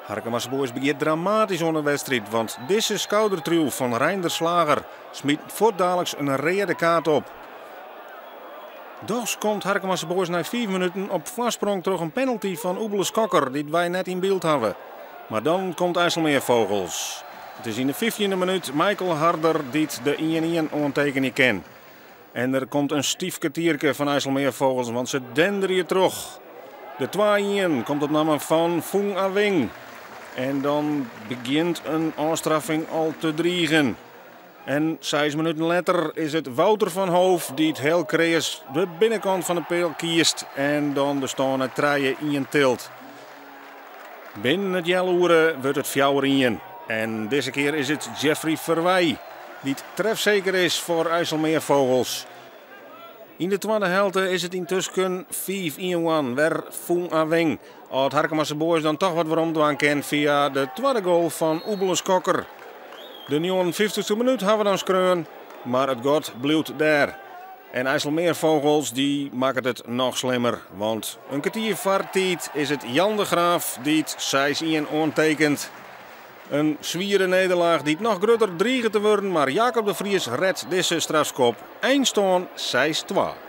Harkemasse Boys begint dramatisch onder de wedstrijd, want deze schoudertruw van Reinder Slager smiet voortdaliks een rode kaart op. Dus komt Harkemasse Boys na 5 minuten op voorsprong terug een penalty van Oebeles Kokker die wij net in beeld hebben. Maar dan komt IJsselmeervogels. Het is in de 15e minuut Michael Harder die de 1-1 ontekening ken. En er komt een stief kwartiertje van IJsselmeervogels, want ze denderen hier terug. De 2-1 komt op naam van Fung Awing. En dan begint een afstraffing al te driegen. En 6 minuten later is het Wouter van Hoof die het heel kreeg de binnenkant van de peel kiest. En dan de staan treien in tilt. Binnen het jaloeren wordt het 4-1. En deze keer is het Jeffrey Verwij die het trefzeker is voor IJsselmeervogels. In de tweede helft is het intussen 5-1 weer Fung Awing. Als Harkemasse Boys dan toch wat waarom doen kan via de tweede goal van Oebeles Kokker. De 59e minuut hebben we dan skreun, maar het god blijft daar. En IJsselmeervogels die maken het nog slimmer. Want een kwartier voor tijd is het Jan de Graaf die het 6-1 ontekent. Een zwiere nederlaag die het nog groter dreigen te worden, maar Jacob de Vries redt deze strafschop. Eindstand 6-2.